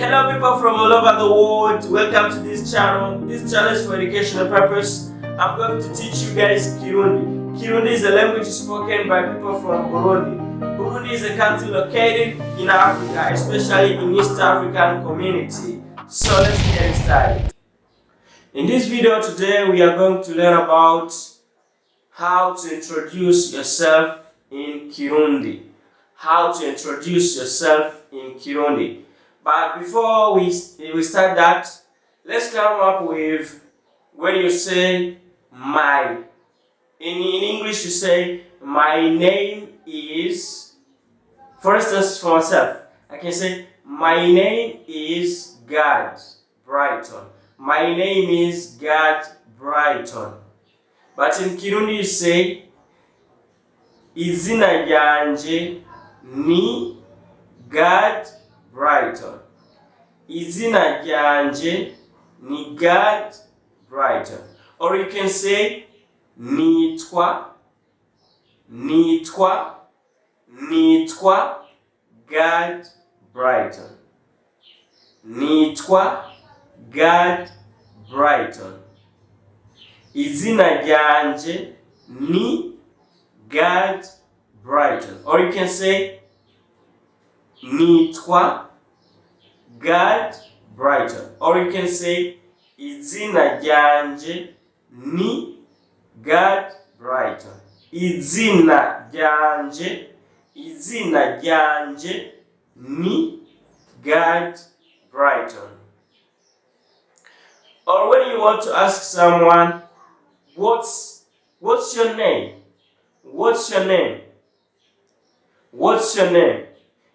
Hello people from all over the world, welcome to this channel. This channel is for educational purpose. I'm going to teach you guys Kirundi. Kirundi is a language spoken by people from Burundi. Burundi is a country located in Africa, especially in East African community. So let's get started. In this video today we are going to learn about how to introduce yourself in Kirundi. How to introduce yourself in Kirundi. But before we start that, let's come up with when you say my. In English you say my name is, for instance for myself, I can say my name is gadbrighton. My name is gadbrighton. But in Kirundi you say Izina ryanje ni gadbrighton. Izina ryanje ni gadbrighton. Or you can say Nitwa gadbrighton. Nitwa gadbrighton. Izina ryanje ni gadbrighton. Or you can say Nitwa gadbrighton. Or you can say Izina ryanje ni gadbrighton. Izina ryanje ni gadbrighton. Or when you want to ask someone, what's your name? What's your name? What's your name?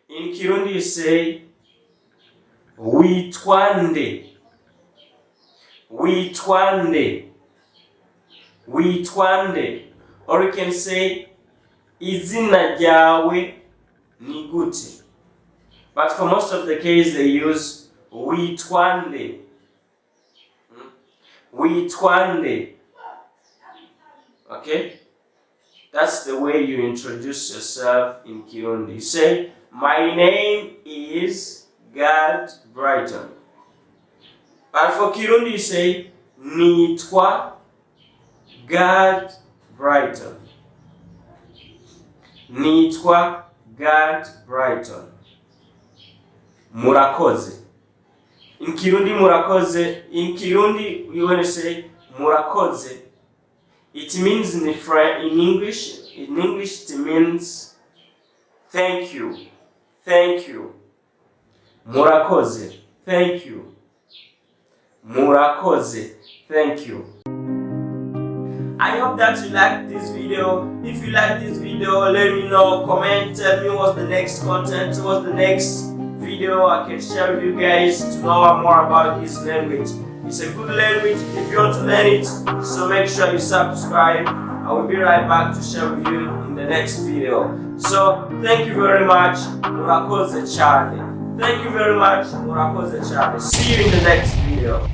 In Kirundi you say Witwa. Or you can say Izina ryawe ni gute. But for most of the case they use Witwa. Okay? That's the way you introduce yourself in Kirundi. You say, my name is gadbrighton. But for Kirundi you say, Nitwa gadbrighton. Nitwa gadbrighton. Murakoze. In Kirundi, Murakoze. In Kirundi, you want to say Murakoze. It means in English it means thank you. Thank you. Murakoze. Thank you. Murakoze. Thank you. I hope that you liked this video. If you like this video, let me know, comment, tell me what's the next content, what's the next video I can share with you guys to know more about this language. It's a good language if you want to learn it, so make sure you subscribe. I will be right back to share with you in the next video. So thank you very much. Murakoze cyane. Thank you very much. Murakoze cyane. See you in the next video.